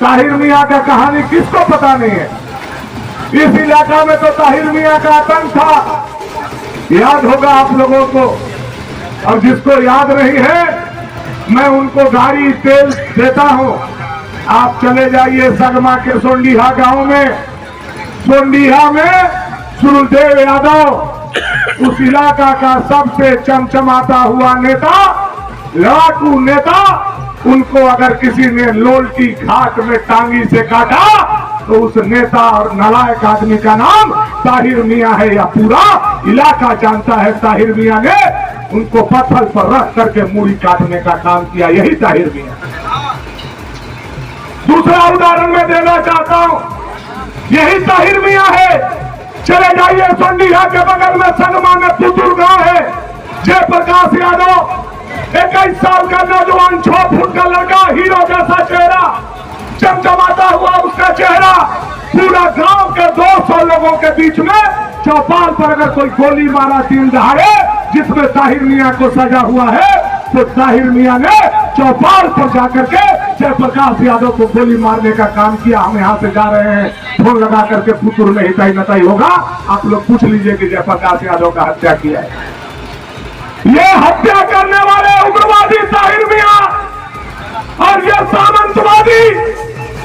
ताहिर मियाँ का कहानी किसको पता नहीं है। इस इलाका में तो ताहिर मियाँ का आतंक था, याद होगा आप लोगों को। और जिसको याद नहीं है मैं उनको गाड़ी तेल देता हूं। आप चले जाइए सगमा के सोंडीहा गांव में, सोंडीहा में सुरदेव यादव उस इलाका का सबसे चमचमाता हुआ नेता, लड़ाकू नेता। उनको अगर किसी ने लोल्टी घाट में टांगी से काटा तो उस नेता और नालायक आदमी का नाम ताहिर मियाँ है। या पूरा इलाका जानता है ताहिर मियाँ ने उनको पत्थर पर रख करके मूड़ी काटने का काम किया, यही ताहिर मियाँ। दूसरा उदाहरण मैं देना चाहता हूं, यही ताहिर मियाँ है। चले जाइए सोंडीहा के बगल में सगमा में पुतुर गांव है। जयप्रकाश यादव 21 साल का नौजवान, 6 फुट का लड़का, हीरो जैसा चेहरा, चमचमाता हुआ उसका चेहरा। पूरा गांव के 200 लोगों के बीच में चौपाल पर अगर कोई गोली मारा 3 दहाड़े जिसमें ताहिर मियाँ को सजा हुआ है, तो ताहिर मियाँ ने चौपाल पर जाकर के जयप्रकाश यादव को गोली मारने का काम किया। हम यहाँ से जा रहे हैं, फोन लगा करके पुतुर में हिताई नताई होगा, आप लोग पूछ लीजिए कि जयप्रकाश यादव का हत्या किया है। ये हत्या करने वाले उग्रवादी ताहिर मियाँ और ये सामंतवादी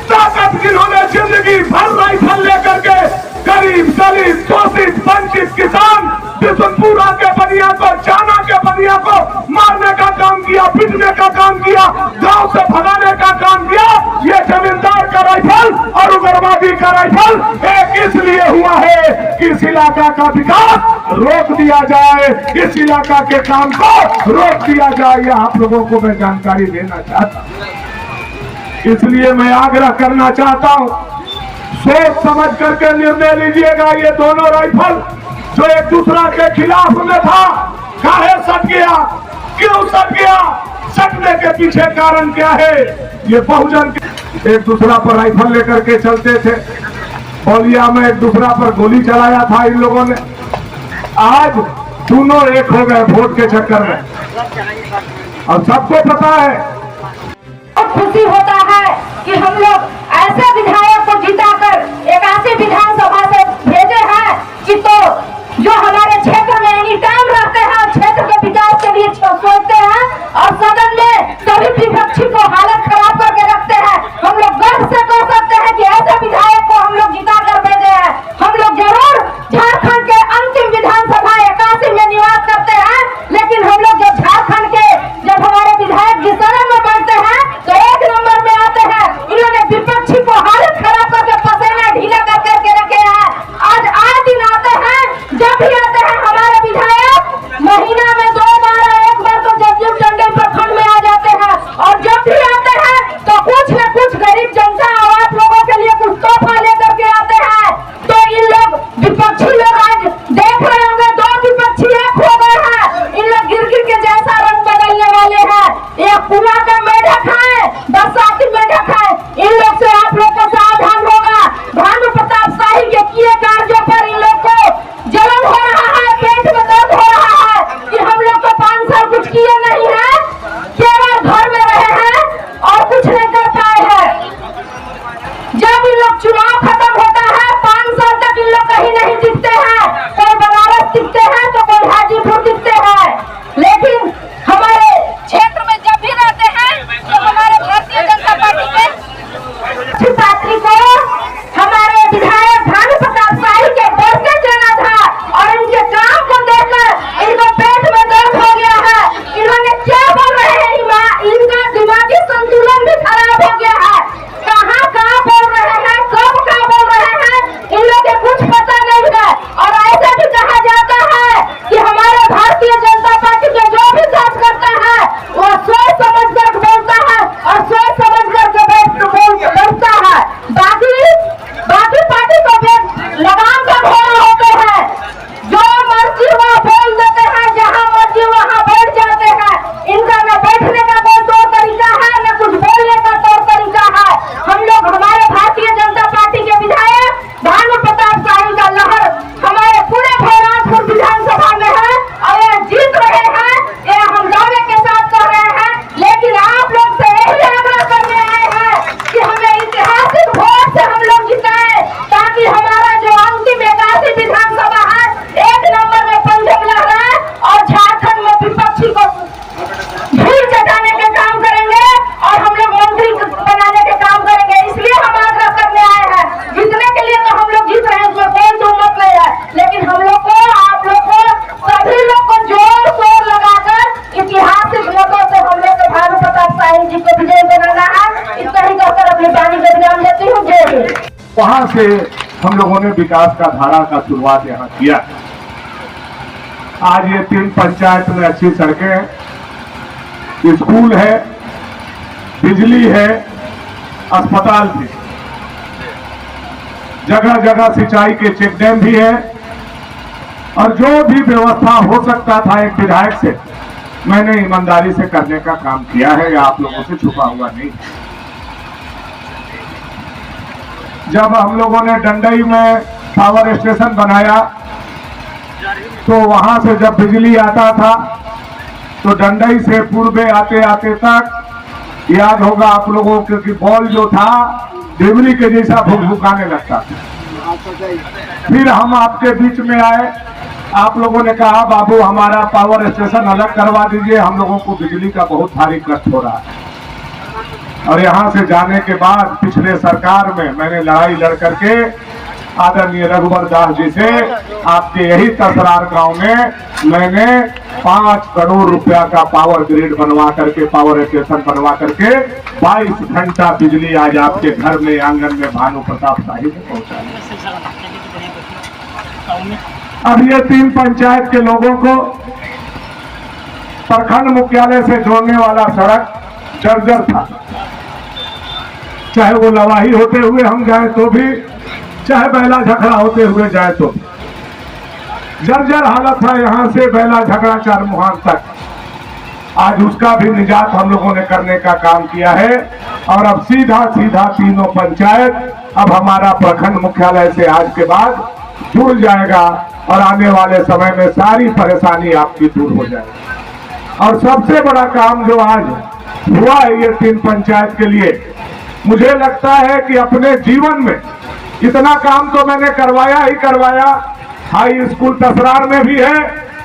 ताकत जिन्होंने जिंदगी भर राइफल लेकर के गरीब दलित शोषित वंचित किसान बिशनपुरा के बनिया को, जाना के बनिया को मारने का काम किया, पीटने का काम किया, गांव से भगाने का काम किया। ये जमींदार का राइफल और उग्रवादी का राइफल एक इसलिए हुआ है कि इस इलाका का विकास रोक दिया जाए, इस इलाका के काम को रोक दिया जाए। यह आप लोगों को मैं जानकारी देना चाहता हूं। इसलिए मैं आग्रह करना चाहता हूं, सोच समझ करके निर्णय लीजिएगा। ये दोनों राइफल जो एक दूसरा के खिलाफ में था, काहे सट गया, क्यों सट गया, सटने के पीछे कारण क्या है? ये बहुजन एक दूसरा पर राइफल लेकर के चलते थे। बलिया में एक दूसरा पर गोली चलाया था इन लोगों ने। आज दोनों एक हो गए वोट के चक्कर में, और सबको पता है। खुशी होता है कि हम लोग ऐसे विधायक को जिताकर एक ऐसी विधानसभा से भेजे हैं कि तो जो हमारे क्षेत्र में एनी टाइम रहते हैं, क्षेत्र के विकास के लिए सोचते हैं और सदन में सभी विपक्षी को हालत खराब करके रखते हैं। हम लोग गर्व से कह सकते हैं कि ऐसे विधायक को हम लोग जिता कर भेजे हैं। हम लोग जरूर झारखंड के अंतिम विधानसभा 81 में निवास करते हैं, लेकिन हम लोग जब झारखंड के जब हमारे विधायक जिस तरह में बनते हैं तो 1 नंबर में आते हैं। वहां से हम लोगों ने विकास का धारा का शुरुआत यहाँ किया। आज ये 3 पंचायत में अच्छी सड़कें हैं, स्कूल है, बिजली है, अस्पताल भी, जगह जगह सिंचाई के चेक डैम भी है, और जो भी व्यवस्था हो सकता था एक विधायक से मैंने ईमानदारी से करने का काम किया है, या आप लोगों से छुपा हुआ नहीं। जब हम लोगों ने डंडई में पावर स्टेशन बनाया तो वहां से जब बिजली आता था तो डंडई से पूर्वे आते आते तक याद होगा आप लोगों को कि बॉल जो था बिजली के जैसा भुकभुकाने लगता था। फिर हम आपके बीच में आए, आप लोगों ने कहा बाबू हमारा पावर स्टेशन अलग करवा दीजिए, हम लोगों को बिजली का बहुत भारी कष्ट हो रहा है। और यहाँ से जाने के बाद पिछले सरकार में मैंने लड़ाई लड़ करके आदरणीय रघुवर दास जी से आपके यही तसरार गांव में मैंने 5 करोड़ रुपया का पावर ग्रिड बनवा करके, पावर स्टेशन बनवा करके 22 घंटा बिजली आज आपके घर में, आंगन में भानु प्रताप शाही में पहुंचा। अब ये 3 पंचायत के लोगों को प्रखंड मुख्यालय से जोड़ने वाला सड़क जर्जर था, चाहे वो लवाही होते हुए हम जाए तो भी, चाहे बैला झगड़ा होते हुए जाए तो भी जर्जर हालत था यहाँ से बैला झगड़ा 4 मुहान तक। आज उसका भी निजात हम लोगों ने करने का काम किया है, और अब सीधा सीधा तीनों पंचायत अब हमारा प्रखंड मुख्यालय से आज के बाद जुड़ जाएगा, और आने वाले समय में सारी परेशानी आपकी दूर हो जाएगी। और सबसे बड़ा काम जो आज हुआ है ये 3 पंचायत के लिए, मुझे लगता है कि अपने जीवन में इतना काम तो मैंने करवाया ही करवाया। हाई स्कूल तसरार में भी है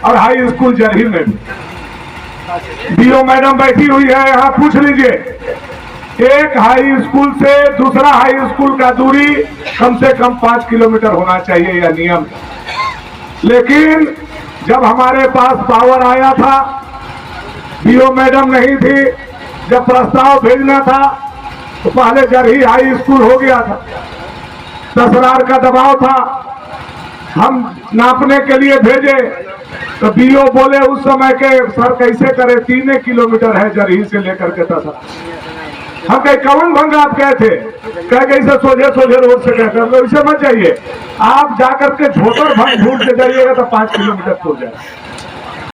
और हाई स्कूल जरही में भी। बीओ मैडम बैठी हुई है, यहाँ पूछ लीजिए, एक हाई स्कूल से दूसरा हाई स्कूल का दूरी कम से कम 5 किलोमीटर होना चाहिए, यह नियम। लेकिन जब हमारे पास पावर आया था, बीओ मैडम नहीं थी, जब प्रस्ताव भेजना था तो पहले जरही हाई स्कूल हो गया था, तसरार का दबाव था, हम नापने के लिए भेजे तो बीओ बोले उस समय के सर कैसे करे, 3 किलोमीटर है जरही से लेकर के तसरार। हम कहे कौन भंगा आप कहे थे, कहे कैसे सोझे सोझे रोड से कहते हैं, वैसे मत जाइए, आप जाकर के झोटर भंग ढूंढ के जाइएगा तो 5 किलोमीटर हो जाए।